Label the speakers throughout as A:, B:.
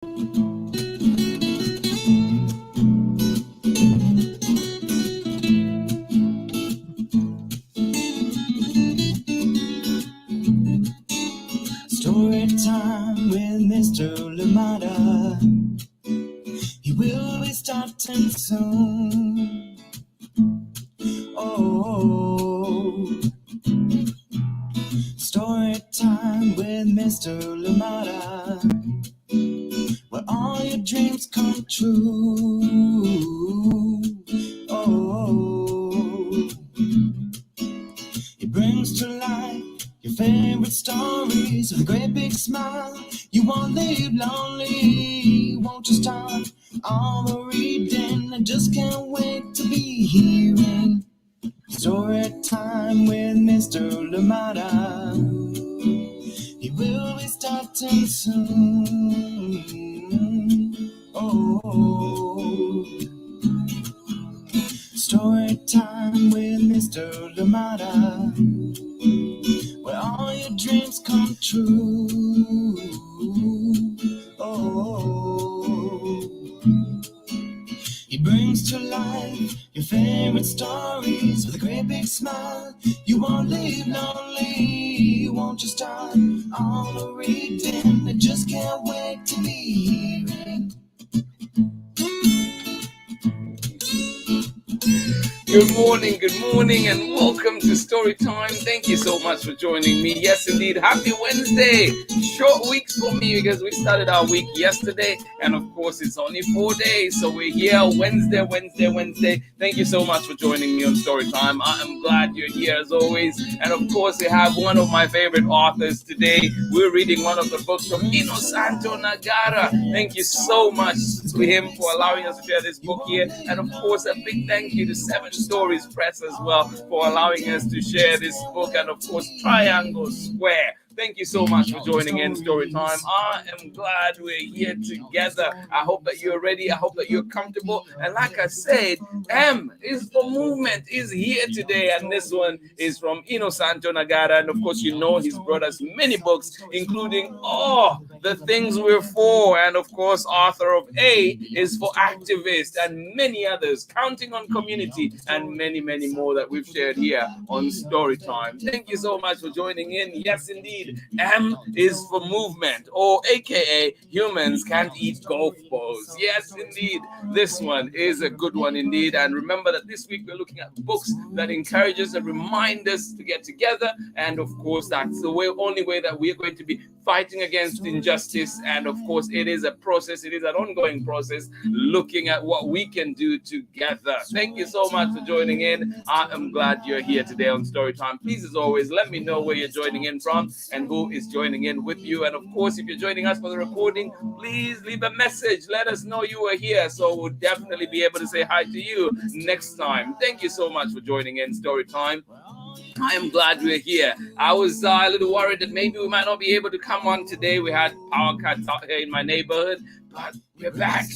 A: Story time with Mr. Lamada. He will be starting soon. Oh, story time with Mr. Lamada, where all your dreams come true. Oh, he brings to life your favorite stories with a great big smile. You won't live lonely, won't you start all the reading? I just can't wait to be hearing story time with Mr. Lamada. He will be starting soon. Oh, story time with Mr. Lamada, where all your dreams come true. Oh, he brings to life your favorite stories with a great big smile. You won't live lonely, won't you start all the reading? I just can't wait to be hearing.
B: Good morning, and welcome to Story Time. Thank you so much for joining me. Yes, indeed, happy Wednesday. Short weeks for me because we started our week yesterday, and of course, it's only 4 days, so we're here Wednesday. Thank you so much for joining me on Story Time. I am glad you're here as always, and of course, we have one of my favorite authors today. We're reading one of the books from INNOSANTO NAGARA. Thank you so much to him for allowing us to share this book here, and of course, a big thank you to 7 Stories Press as well for allowing us to share this book, and of course Triangle Square. Thank you so much for joining in Story Time. I am glad we're here together. I hope that you're ready. I hope that you're comfortable. And like I said, M is for movement is here today. And this one is from INNOSANTO NAGARA. And of course, you know he's brought us many books, including The Things We're For. And of course, author of A is for Activist and many others, Counting on Community, and many, many more that we've shared here on Story Time. Thank you so much for joining in. Yes, indeed. M is for movement, or aka humans can't eat golf balls. Yes, indeed. This one is a good one indeed. And remember that this week we're looking at books that encourage us and remind us to get together. And of course, that's the only way that we're going to be fighting against injustice. And of course, it is a process. It is an ongoing process looking at what we can do together. Thank you so much for joining in. I am glad you're here today on Storytime. Please, as always, let me know where you're joining in from and who is joining in with you. And of course, if you're joining us for the recording, please leave a message. Let us know you are here, so we'll definitely be able to say hi to you next time. Thank you so much for joining in Storytime. I am glad we're here. I was a little worried that maybe we might not be able to come on today. We had power cuts out here in my neighborhood, but we're back,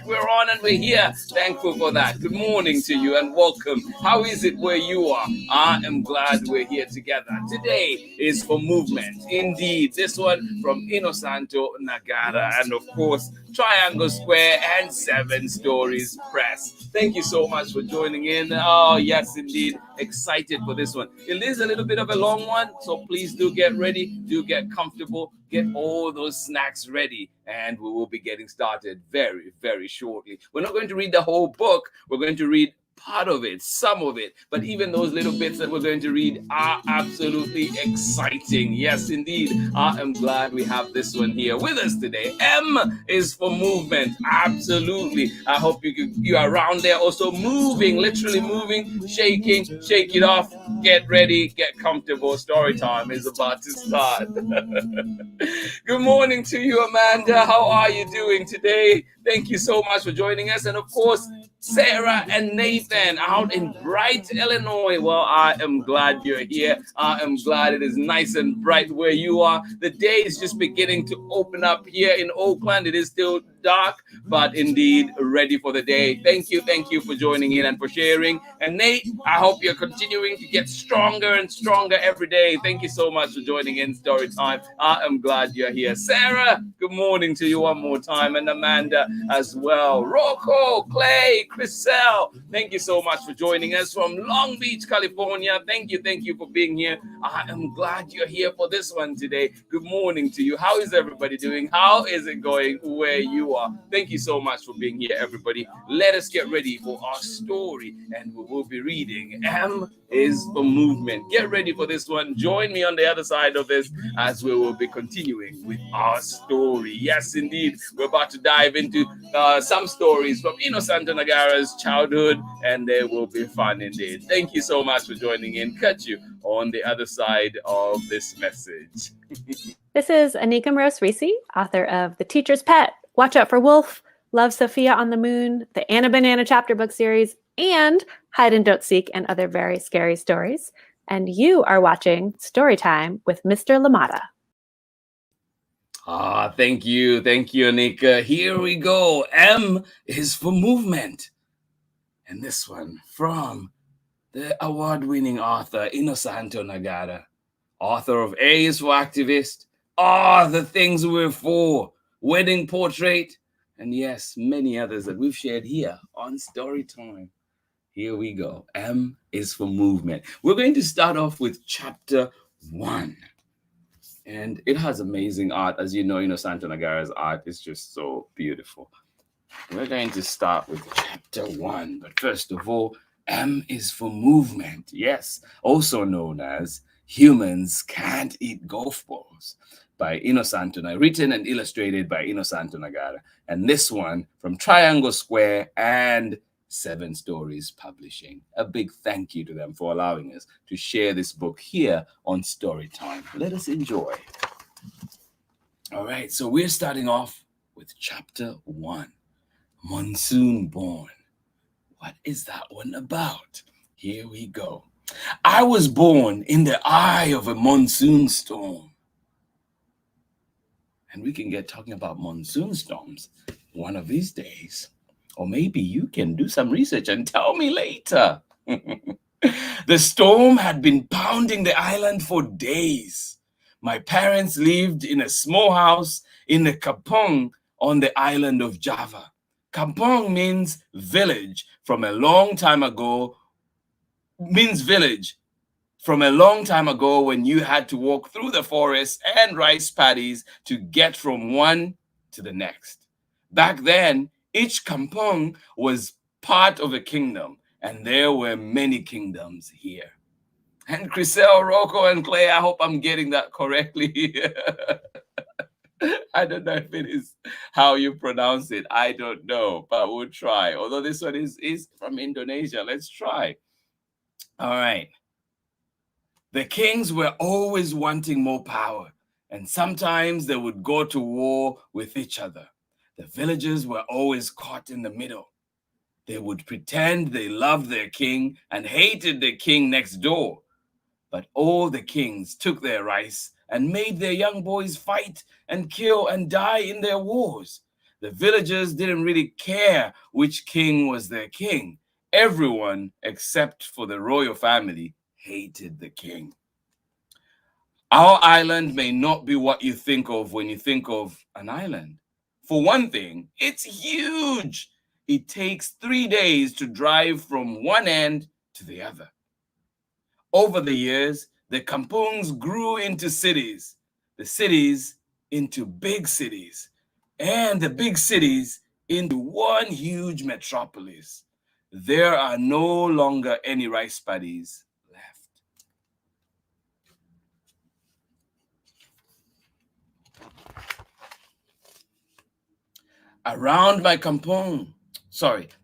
B: we're on, and we're here. Thankful for that. Good morning to you and welcome. How is it where you are? I am glad we're here together. Today is for movement. Indeed, this one from INNOSANTO NAGARA, and of course, Triangle Square and 7 Stories Press. Thank you so much for joining in. Oh, yes, indeed. Excited for this one. It is a little bit of a long one, so please do get ready, do get comfortable, get all those snacks ready, and we will be getting started very, very shortly. We're not going to read the whole book. We're going to read part of it, some of it, but even those little bits that we're going to read are absolutely exciting. Yes, indeed. I am glad we have this one here with us today. M is for movement. Absolutely. I hope you are around there also moving, literally moving, shaking, shake it off, get ready, get comfortable. Story time is about to start. Good morning to you, Amanda. How are you doing today? Thank you so much for joining us. And of course, Sarah and Nathan out in Bright, Illinois. Well, I am glad you're here. I am glad it is nice and bright where you are. The day is just beginning to open up here in Oakland. It is still dark, but indeed ready for the day. Thank you for joining in and for sharing. And Nate, I hope you're continuing to get stronger and stronger every day. Thank you so much for joining in Story Time. I am glad you're here. Sarah, good morning to you one more time, and Amanda as well. Rocco, Clay, Chriselle, thank you so much for joining us from Long Beach, California. Thank you for being here. I am glad you're here for this one today. Good morning to you. How is everybody doing? How is it going where you are? Thank you so much for being here, everybody. Let us get ready for our story, and we will be reading M is for Movement. Get ready for this one. Join me on the other side of this as we will be continuing with our story. Yes, indeed, we're about to dive into some stories from INNOSANTO Nagara's childhood, and they will be fun indeed. Thank you so much for joining in. Catch you on the other side of this message.
C: This is Anika Rose-Reese, author of The Teacher's Pet, Watch Out for Wolf, Love Sophia on the Moon, the Anna Banana chapter book series, and Hide and Don't Seek and other very scary stories. And you are watching Storytime with Mr. Lamata.
B: Thank you, Anika. Here we go. M is for movement. And this one from the award-winning author INNOSANTO Nagara, author of A is for Activist, The Things We're For, Wedding Portrait, and yes, many others that we've shared here on Storytime. Here we go. M is for movement. We're going to start off with chapter 1. And it has amazing art. As you know, INNOSANTO Nagara's art is just so beautiful. We're going to start with chapter 1. But first of all, M is for movement. Yes, also known as Humans Can't Eat Golf Balls by INNOSANTO Nagara, written and illustrated by INNOSANTO Nagara. And this one from Triangle Square and 7 Stories Publishing. A big thank you to them for allowing us to share this book here on Storytime. Let us enjoy. All right, so we're starting off with chapter 1, Monsoon Born. What is that one about? Here we go. I was born in the eye of a monsoon storm. And we can get talking about monsoon storms one of these days. Or maybe you can do some research and tell me later. The storm had been pounding the island for days. My parents lived in a small house in the Kampong on the island of Java. Kampong means village from a long time ago, when you had to walk through the forest and rice paddies to get from one to the next. Back then, each kampong was part of a kingdom, and there were many kingdoms here. And Chriselle, Rocco, and Clay, I hope I'm getting that correctly. I don't know if it is how you pronounce it. I don't know, but we'll try. Although this one is from Indonesia. Let's try. All right. The kings were always wanting more power, and sometimes they would go to war with each other. The villagers were always caught in the middle. They would pretend they loved their king and hated the king next door. But all the kings took their rice and made their young boys fight and kill and die in their wars. The villagers didn't really care which king was their king. Everyone, except for the royal family, hated the king. Our island may not be what you think of when you think of an island. For one thing, it's huge. It takes 3 days to drive from one end to the other. Over the years, the kampungs grew into cities, the cities into big cities, and the big cities into one huge metropolis. There are no longer any rice paddies left. Around my kampung,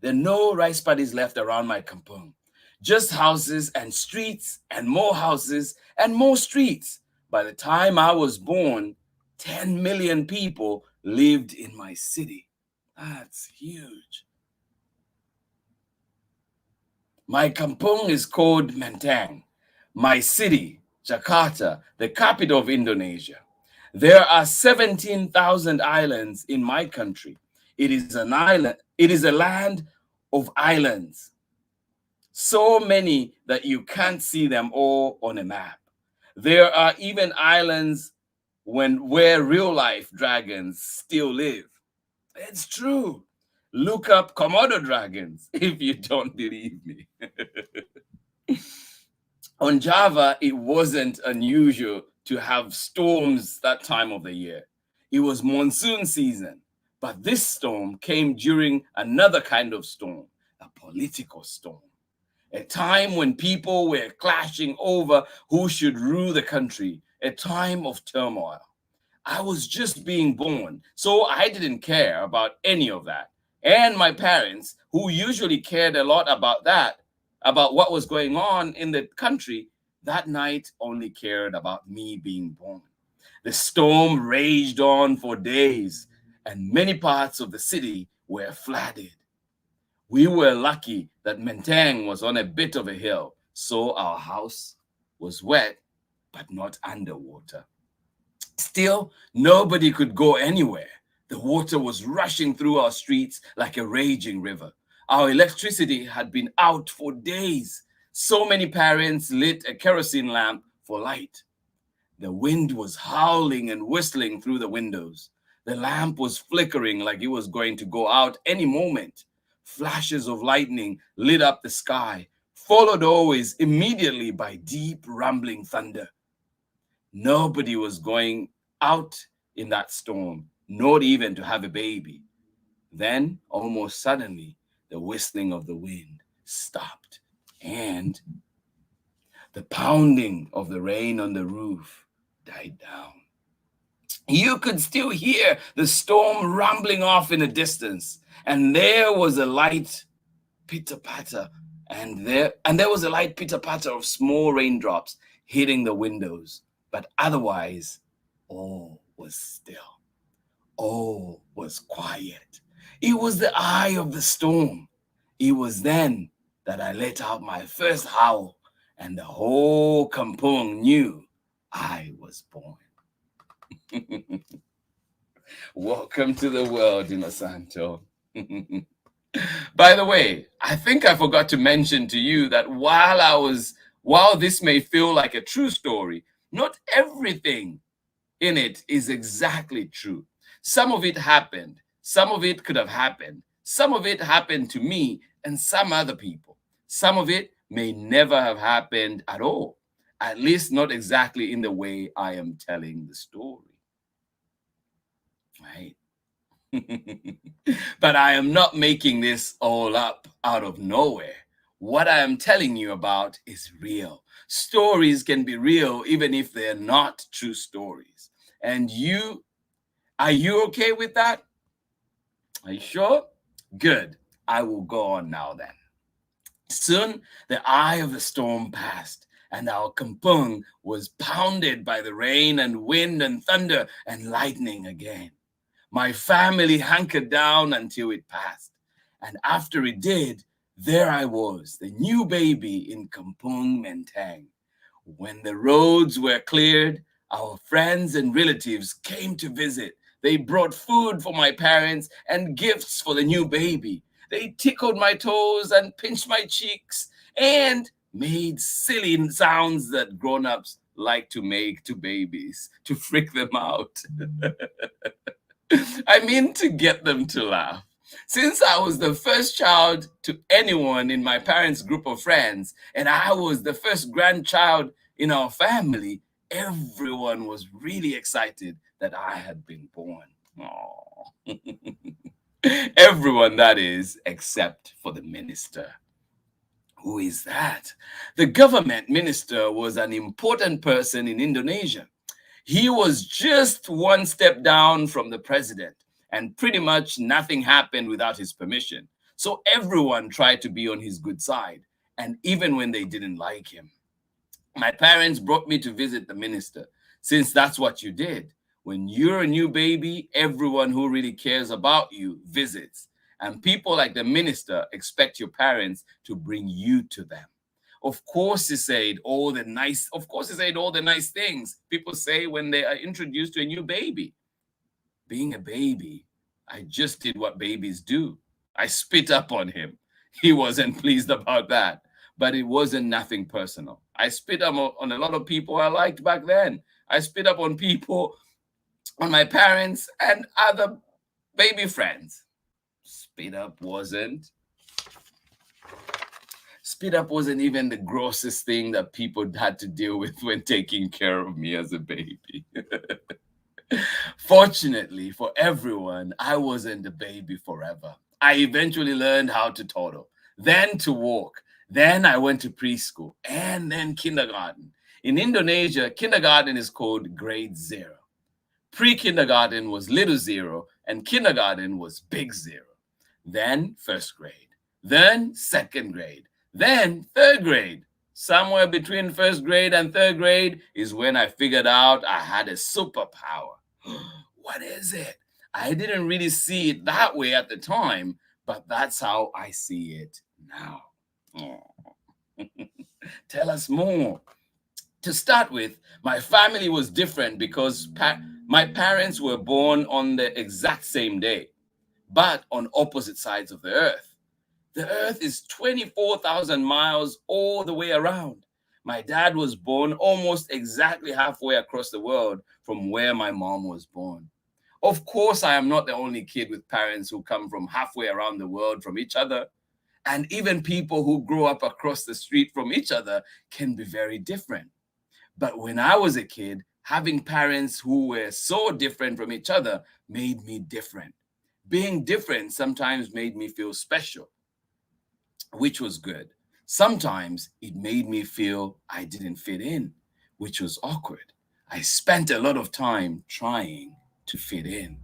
B: there are no rice paddies left around my kampung. Just houses and streets and more houses and more streets. By the time I was born, 10 million people lived in my city. That's huge. My kampung is called Menteng. My city, Jakarta, the capital of Indonesia. There are 17,000 islands in my country. It is an island. It is a land of islands. So many that you can't see them all on a map. There are even islands where real life dragons still live. It's true. Look up Komodo dragons if you don't believe me. On Java, it wasn't unusual to have storms that time of the year. It was monsoon season, but this storm came during another kind of storm, a political storm. A time when people were clashing over who should rule the country, a time of turmoil. I was just being born, so I didn't care about any of that. And my parents, who usually cared a lot about that, about what was going on in the country, that night only cared about me being born. The storm raged on for days, and many parts of the city were flooded. We were lucky that Menteng was on a bit of a hill, so our house was wet, but not underwater. Still, nobody could go anywhere. The water was rushing through our streets like a raging river. Our electricity had been out for days. So many parents lit a kerosene lamp for light. The wind was howling and whistling through the windows. The lamp was flickering like it was going to go out any moment. Flashes of lightning lit up the sky, followed always immediately by deep rumbling thunder. Nobody was going out in that storm, not even to have a baby. Then, almost suddenly, the whistling of the wind stopped, and the pounding of the rain on the roof died down. You could still hear the storm rumbling off in the distance, and there was a light pitter-patter, and there was a light pitter-patter of small raindrops hitting the windows. But otherwise, all was still. All was quiet. It was the eye of the storm. It was then that I let out my first howl, and the whole kampung knew I was born. Welcome to the world, INNOSANTO. By the way, I think I forgot to mention to you that while this may feel like a true story, not everything in it is exactly true. Some of it happened. Some of it could have happened. Some of it happened to me and some other people. Some of it may never have happened at all, at least not exactly in the way I am telling the story. Right? But I am not making this all up out of nowhere. What I am telling you about is real. Stories can be real even if they're not true stories. And are you okay with that? Are you sure? Good. I will go on now then. Soon the eye of the storm passed, and our kampung was pounded by the rain and wind and thunder and lightning again. My family hunkered down until it passed. And after it did, there I was, the new baby in Kampung Menteng. When the roads were cleared, our friends and relatives came to visit. They brought food for my parents and gifts for the new baby. They tickled my toes and pinched my cheeks and made silly sounds that grown-ups like to make to babies to freak them out. I mean, to get them to laugh. Since I was the first child to anyone in my parents' group of friends, and I was the first grandchild in our family, everyone was really excited that I had been born. Everyone, that is, except for the minister. Who is that? The government minister was an important person in Indonesia. He was just one step down from the president, and pretty much nothing happened without his permission. So everyone tried to be on his good side, and even when they didn't like him. My parents brought me to visit the minister, since that's what you did. When you're a new baby, everyone who really cares about you visits, and people like the minister expect your parents to bring you to them. Of course, he said all the nice things people say when they are introduced to a new baby. Being a baby, I just did what babies do. I spit up on him. He wasn't pleased about that, but it wasn't nothing personal. I spit up on a lot of people I liked back then. I spit up on people, on my parents and other baby friends. Spit up wasn't even the grossest thing that people had to deal with when taking care of me as a baby. Fortunately for everyone, I wasn't a baby forever. I eventually learned how to toddle, then to walk. Then I went to preschool and then kindergarten. In Indonesia, kindergarten is called grade 0. Pre-kindergarten was little 0 and kindergarten was big 0. Then first grade, then second grade, then third grade. Somewhere between first grade and third grade is when I figured out I had a superpower. What is it? I didn't really see it that way at the time, but that's how I see it now. Tell us more. To start with, my family was different because my parents were born on the exact same day, but on opposite sides of the earth. The earth is 24,000 miles all the way around. My dad was born almost exactly halfway across the world from where my mom was born. Of course, I am not the only kid with parents who come from halfway around the world from each other. And even people who grow up across the street from each other can be very different. But when I was a kid, having parents who were so different from each other made me different. Being different sometimes made me feel special, which was good. Sometimes it made me feel I didn't fit in, which was awkward. I spent a lot of time trying to fit in.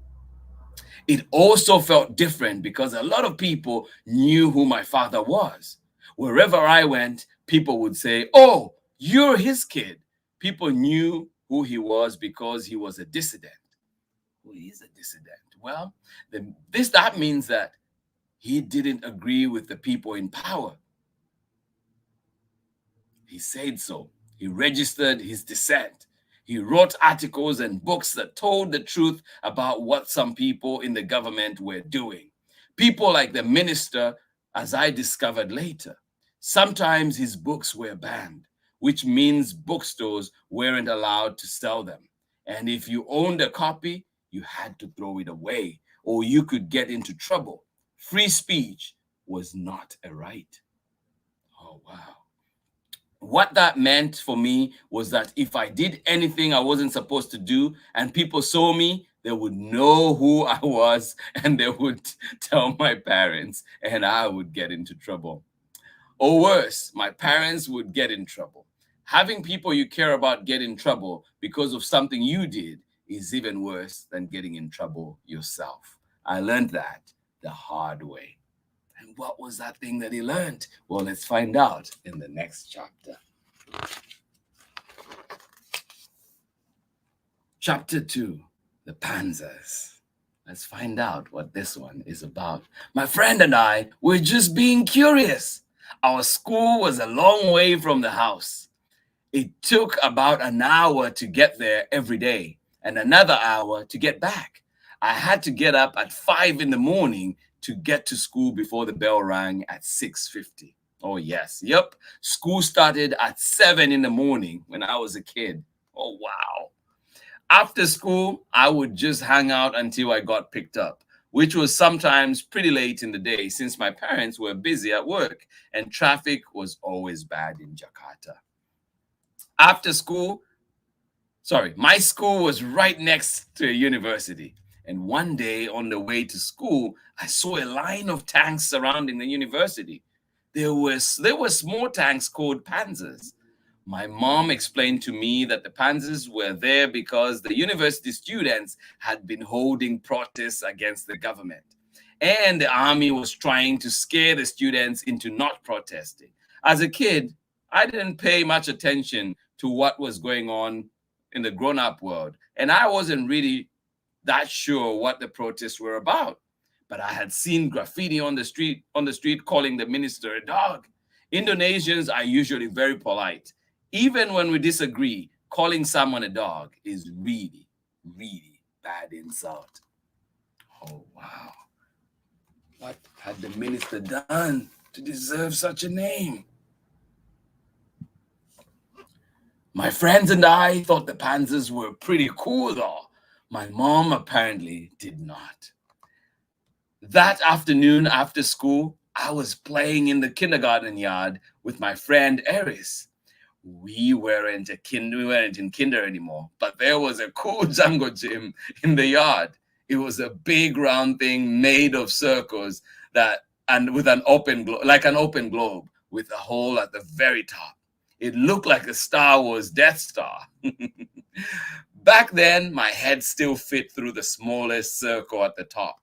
B: It also felt different because a lot of people knew who my father was. Wherever I went, people would say, "Oh, you're his kid." People knew who he was because he was a dissident. Who is a dissident? Well, that means that he didn't agree with the people in power. He said so. He registered his dissent. He wrote articles and books that told the truth about what some people in the government were doing. People like the minister, as I discovered later. Sometimes his books were banned, which means bookstores weren't allowed to sell them. And if you owned a copy, you had to throw it away, or you could get into trouble. Free speech was not a right. Oh, wow. What that meant for me was that if I did anything I wasn't supposed to do and people saw me, they would know who I was and they would tell my parents and I would get into trouble. Or worse, my parents would get in trouble. Having people you care about get in trouble because of something you did is even worse than getting in trouble yourself. I learned that the hard way. And what was that thing that he learned? Well, let's find out in the next chapter. Chapter 2, the Panzers. Let's find out what this one is about. My friend and I were just being curious. Our school was a long way from the house. It took about an hour to get there every day and another hour to get back. I had to get up at 5 in the morning to get to school before the bell rang at 6:50. Oh, yes. Yep. School started at 7 in the morning when I was a kid. Oh, wow. After school, I would just hang out until I got picked up, which was sometimes pretty late in the day since my parents were busy at work and traffic was always bad in Jakarta. After school, my school was right next to a university. And one day on the way to school, I saw a line of tanks surrounding the university. There were small tanks called Panzers. My mom explained to me that the Panzers were there because the university students had been holding protests against the government. And the army was trying to scare the students into not protesting. As a kid, I didn't pay much attention to what was going on in the grown-up world. And I wasn't really that sure what the protests were about. But I had seen graffiti on the street calling the minister a dog. Indonesians are usually very polite. Even when we disagree, calling someone a dog is really, really bad insult. Oh, wow. What had the minister done to deserve such a name? My friends and I thought the Panzers were pretty cool, though. My mom apparently did not. That afternoon after school, I was playing in the kindergarten yard with my friend Eris. We weren't in kinder anymore, but there was a cool jungle gym in the yard. It was a big round thing made of circles and with an open globe with a hole at the very top. It looked like a Star Wars Death Star. Back then, my head still fit through the smallest circle at the top,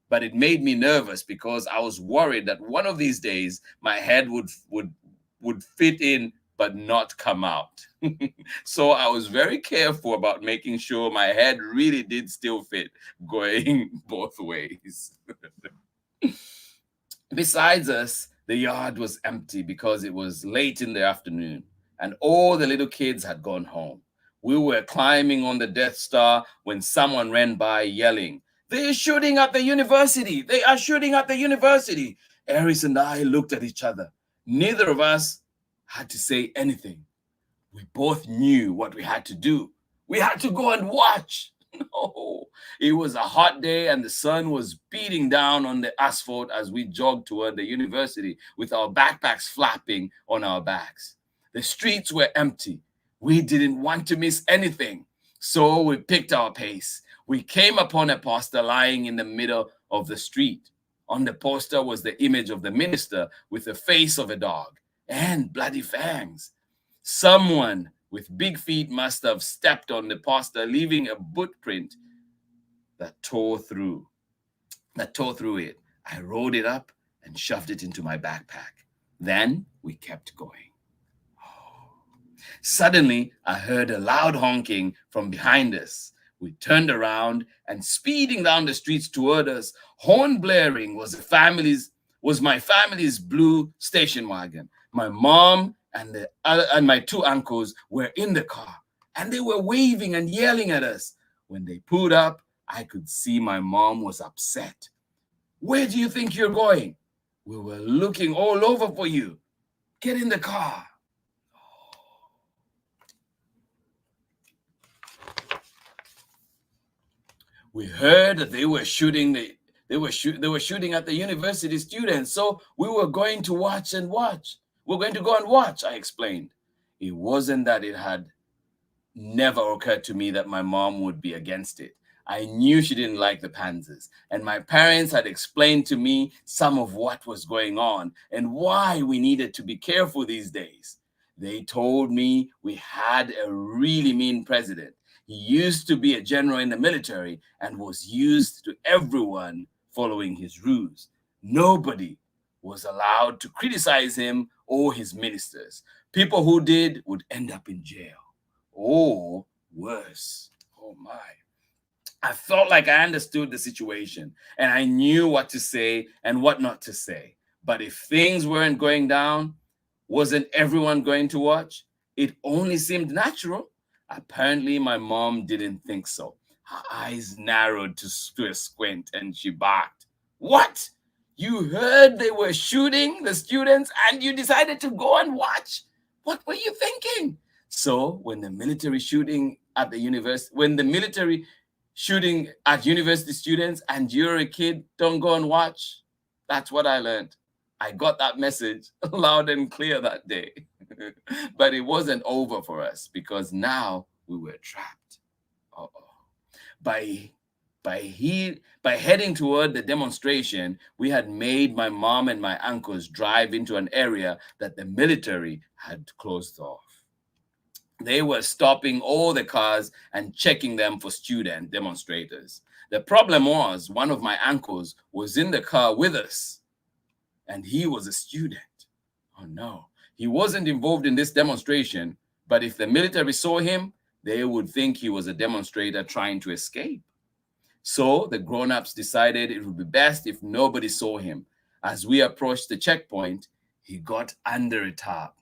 B: but it made me nervous because I was worried that one of these days my head would fit in but not come out. So I was very careful about making sure my head really did still fit going both ways. Besides us, the yard was empty because it was late in the afternoon and all the little kids had gone home. We were climbing on the Death Star when someone ran by yelling, "They are shooting at the university! They are shooting at the university!" Eris and I looked at each other. Neither of us had to say anything. We both knew what we had to do. We had to go and watch. No, it was a hot day and the sun was beating down on the asphalt as we jogged toward the university with our backpacks flapping on our backs. The streets were empty. We didn't want to miss anything, so we picked our pace. We came upon a poster lying in the middle of the street. On the poster was the image of the minister with the face of a dog and bloody fangs. Someone with big feet must have stepped on the poster, leaving a boot print that tore through it. I rolled it up and shoved it into my backpack. Then we kept going. Suddenly, I heard a loud honking from behind us. We turned around and speeding down the streets toward us, horn blaring, was my family's blue station wagon. My mom and my two uncles were in the car, and they were waving and yelling at us. When they pulled up, I could see my mom was upset. "Where do you think you're going? We were looking all over for you. Get in the car." We heard that they were shooting at the university students, so we were going to watch. We're going to go and watch, I explained. It wasn't that it had never occurred to me that my mom would be against it. I knew she didn't like the Panzers, and my parents had explained to me some of what was going on and why we needed to be careful these days. They told me we had a really mean president. He used to be a general in the military and was used to everyone following his rules. Nobody was allowed to criticize him or his ministers. People who did would end up in jail. Or worse. Oh my. I felt like I understood the situation and I knew what to say and what not to say. But if things weren't going down, wasn't everyone going to watch? It only seemed natural. Apparently, my mom didn't think so. Her eyes narrowed to a squint and she barked. "What? You heard they were shooting the students and you decided to go and watch? What were you thinking?" So when the military shooting at university students and you're a kid, don't go and watch. That's what I learned. I got that message loud and clear that day. But it wasn't over for us because now we were trapped. By heading toward the demonstration, we had made my mom and my uncles drive into an area that the military had closed off. They were stopping all the cars and checking them for student demonstrators. The problem was one of my uncles was in the car with us, and he was a student. Oh no, he wasn't involved in this demonstration, but if the military saw him, they would think he was a demonstrator trying to escape. So the grown-ups decided it would be best if nobody saw him. As we approached the checkpoint, he got under a tarp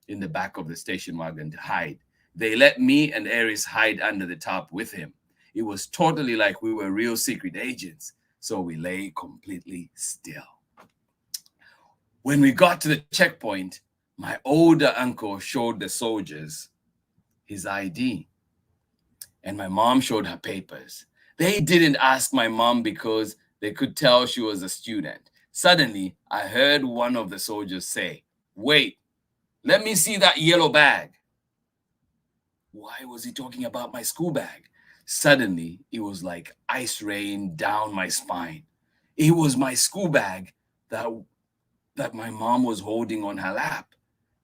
B: in the back of the station wagon to hide. They let me and Aries hide under the tarp with him. It was totally like we were real secret agents. So we lay completely still. When we got to the checkpoint, my older uncle showed the soldiers his ID, and my mom showed her papers. They didn't ask my mom because they could tell she was a student. Suddenly, I heard one of the soldiers say, "Wait, let me see that yellow bag." Why was he talking about my school bag? Suddenly, it was like ice rain down my spine. It was my school bag that my mom was holding on her lap,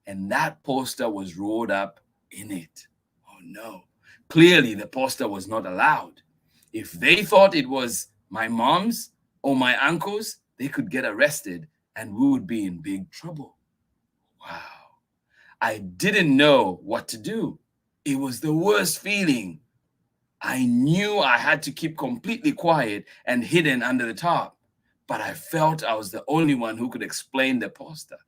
B: and that poster was rolled up in it. Oh no. Clearly, the poster was not allowed. If they thought it was my mom's or my uncle's, they could get arrested and we would be in big trouble. Wow. I didn't know what to do. It was the worst feeling. I knew I had to keep completely quiet and hidden under the top, but I felt I was the only one who could explain the poster.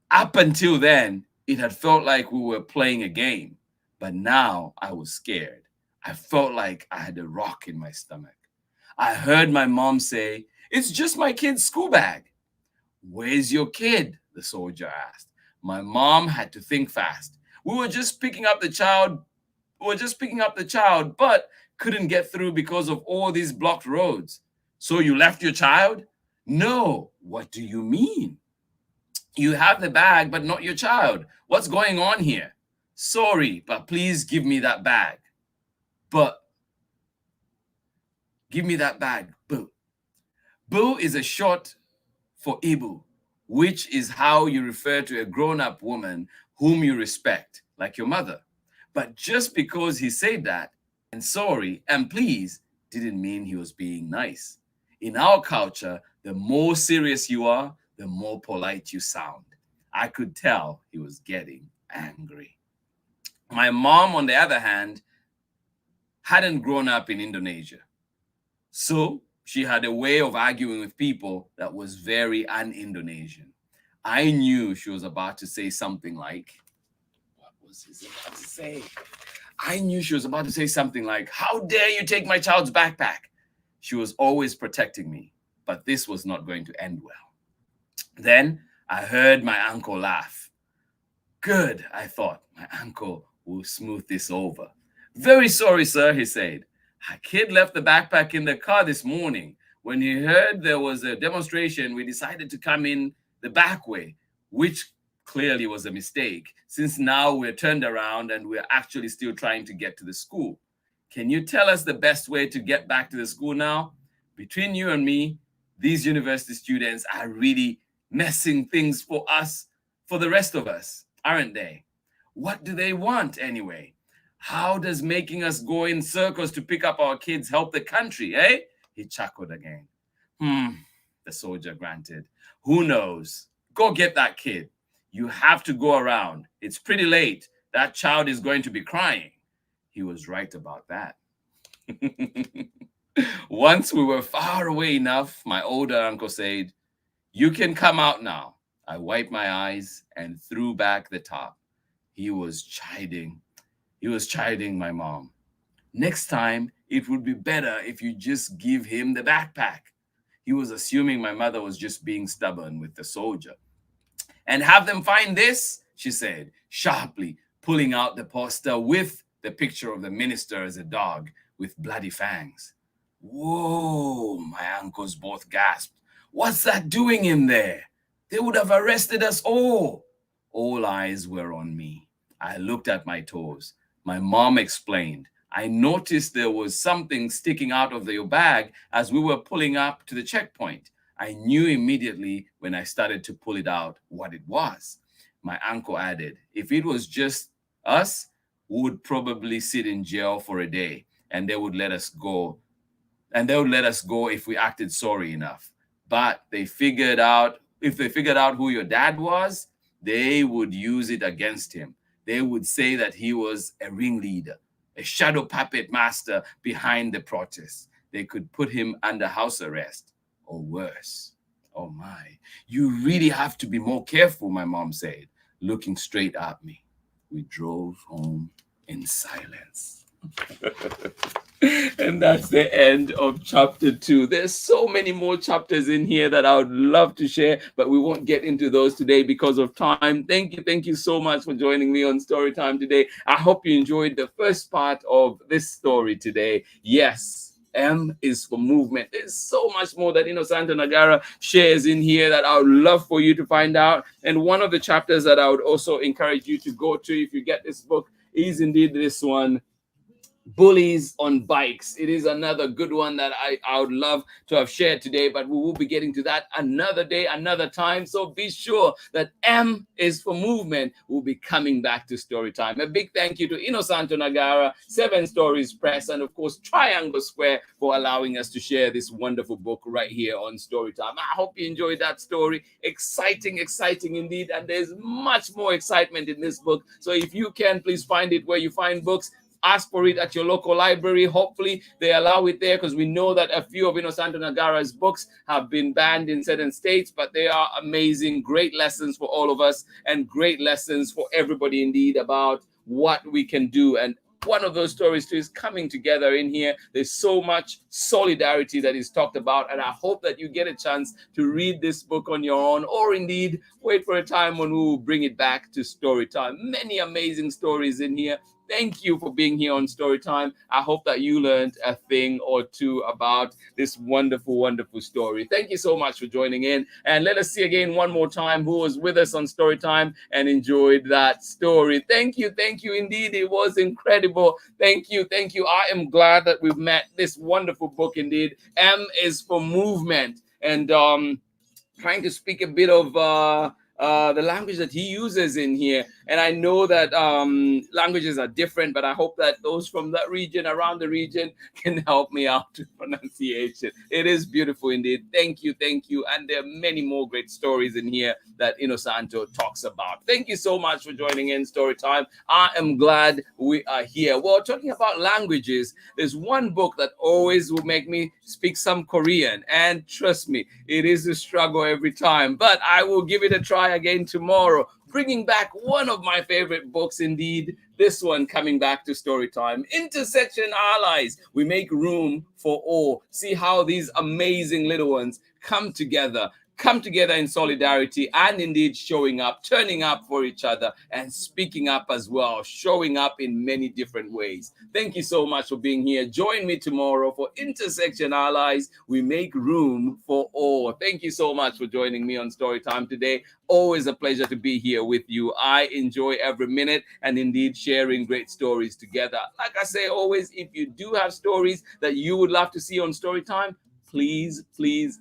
B: Up until then, it had felt like we were playing a game, but now I was scared. I felt like I had a rock in my stomach. I heard my mom say, "It's just my kid's school bag." "Where's your kid?" the soldier asked. My mom had to think fast. We were just picking up the child, but couldn't get through because of all these blocked roads. "So you left your child?" "No." "What do you mean?" "You have the bag, but not your child. What's going on here?" "Sorry, but please give me that bag." "But give me that bag, Boo." Boo is a short for Ibu, which is how you refer to a grown-up woman whom you respect, like your mother. But just because he said that, and sorry, and please, didn't mean he was being nice. In our culture, the more serious you are, the more polite you sound. I could tell he was getting angry. My mom, on the other hand, hadn't grown up in Indonesia. So she had a way of arguing with people that was very un-Indonesian. I knew she was about to say something like, what was he about to say? I knew she was about to say something like, "How dare you take my child's backpack?" She was always protecting me, but this was not going to end well. Then I heard my uncle laugh. Good, I thought, my uncle will smooth this over. "Very sorry, sir," he said. "A kid left the backpack in the car this morning. When he heard there was a demonstration, we decided to come in the back way, which clearly was a mistake, since now we're turned around and we're actually still trying to get to the school. Can you tell us the best way to get back to the school now? Between you and me, these university students are really messing things for us, for the rest of us, aren't they? What do they want anyway? How does making us go in circles to pick up our kids help the country, eh?" He chuckled again. The soldier grunted. "Who knows? Go get that kid. You have to go around. It's pretty late. That child is going to be crying." He was right about that. Once we were far away enough, my older uncle said, "You can come out now." I wiped my eyes and threw back the top. He was chiding my mom. "Next time, it would be better if you just give him the backpack." He was assuming my mother was just being stubborn with the soldier. "And have them find this," she said, sharply, pulling out the poster with the picture of the minister as a dog with bloody fangs. "Whoa," my uncles both gasped. "What's that doing in there? They would have arrested us all." All eyes were on me. I looked at my toes. My mom explained. "I noticed there was something sticking out of your bag as we were pulling up to the checkpoint. I knew immediately when I started to pull it out what it was." My uncle added, "If it was just us, we would probably sit in jail for a day, and they would let us go. If we acted sorry enough. But if they figured out who your dad was, they would use it against him. They would say that he was a ringleader, a shadow puppet master behind the protests. They could put him under house arrest, or worse." "Oh my, you really have to be more careful," my mom said, looking straight at me. We drove home in silence. And that's the end of chapter 2. There's so many more chapters in here that I would love to share, but we won't get into those today because of time. Thank you so much for joining me on Storytime today. I hope you enjoyed the first part of this story today. Yes, M is for movement. There's so much more that INNOSANTO NAGARA shares in here that I would love for you to find out. And one of the chapters that I would also encourage you to go to if you get this book is indeed this one, Bullies on Bikes. It is another good one that I would love to have shared today, but we will be getting to that another day, another time. So be sure that M is for movement. We'll be coming back to Storytime. A big thank you to INNOSANTO NAGARA, 7 Stories Press, and of course Triangle Square for allowing us to share this wonderful book right here on Storytime. I hope you enjoyed that story. Exciting indeed, and there's much more excitement in this book. So if you can, please find it where you find books. Ask for it at your local library. Hopefully they allow it there, because we know that a few of INNOSANTO NAGARA's books have been banned in certain states, but they are amazing, great lessons for all of us and great lessons for everybody indeed about what we can do. And one of those stories too is coming together in here. There's so much solidarity that is talked about, and I hope that you get a chance to read this book on your own, or indeed wait for a time when we will bring it back to Storytime. Many amazing stories in here. Thank you for being here on Storytime. I hope that you learned a thing or two about this wonderful, wonderful story. Thank you so much for joining in. And let us see again one more time who was with us on Storytime and enjoyed that story. Thank you indeed. It was incredible. Thank you. I am glad that we've met this wonderful book indeed. M is for movement. And trying to speak a bit of the language that he uses in here. And I know that languages are different, but I hope that those from that region, around the region, can help me out with pronunciation. It is beautiful indeed. Thank you. And there are many more great stories in here that INNOSANTO talks about. Thank you so much for joining in Storytime. I am glad we are here. Well, talking about languages, there's one book that always will make me speak some Korean. And trust me, it is a struggle every time, but I will give it a try again tomorrow, bringing back one of my favorite books indeed, this one coming back to Storytime. Intersection Allies. We make room for all. See how these amazing little ones come together in solidarity, and indeed showing up, turning up for each other, and speaking up as well, showing up in many different ways. Thank you so much for being here. Join me tomorrow for Intersection Allies. We make room for all. Thank you so much for joining me on Storytime today. Always a pleasure to be here with you. I enjoy every minute, and indeed sharing great stories together. Like I say always, if you do have stories that you would love to see on Storytime, please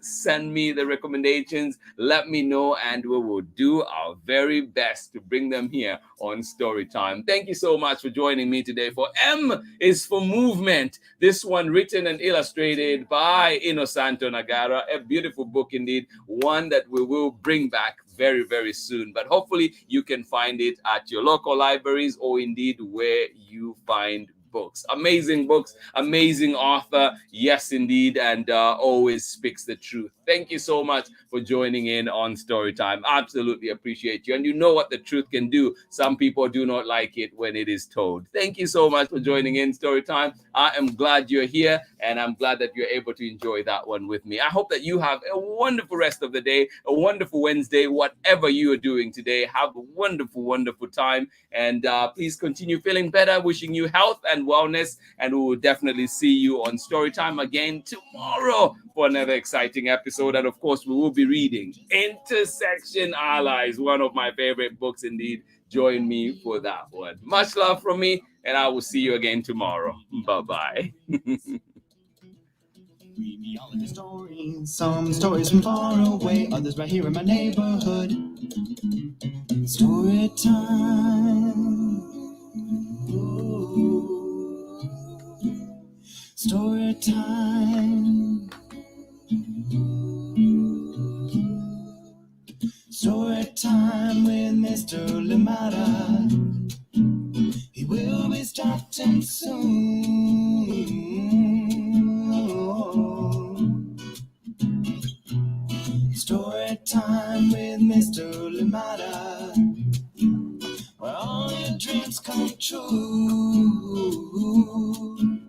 B: send me the recommendations. Let me know, and we will do our very best to bring them here on Storytime. Thank you so much for joining me today for M is for Movement. This one written and illustrated by INNOSANTO NAGARA. A beautiful book indeed, one that we will bring back very, very soon. But hopefully you can find it at your local libraries, or indeed where you find books. Amazing books, amazing author, yes indeed, and always speaks the truth. Thank you so much for joining in on Storytime. Absolutely appreciate you. And you know what the truth can do. Some people do not like it when it is told. Thank you so much for joining in Storytime. I am glad you're here, and I'm glad that you're able to enjoy that one with me. I hope that you have a wonderful rest of the day, a wonderful Wednesday, whatever you are doing today. Have a wonderful, wonderful time, and please continue feeling better. Wishing you health and wellness, and we will definitely see you on Storytime again tomorrow for another exciting episode. And of course, we will be reading Intersection Allies, one of my favorite books indeed. Join me for that one. Much love from me, and I will see you again tomorrow. Bye-bye.
A: Read me all of your stories. Some stories from far away, others right here in my neighborhood. Story time. Ooh. Story time. Story time with Mr. Lamada. He will be starting soon. Story time with Mr. Lamada, where all your dreams come true.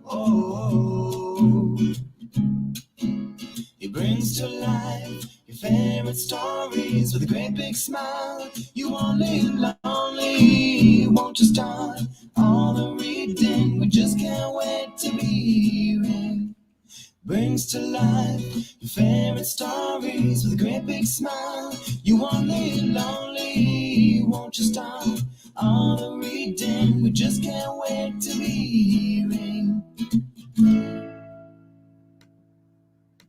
A: Oh. your favorite stories with a great big smile. You won't live lonely, won't you start all the reading? We just can't wait to be hearing. Brings to life your favorite stories with a great big smile. You won't live lonely, won't you start all the reading? We just can't wait to be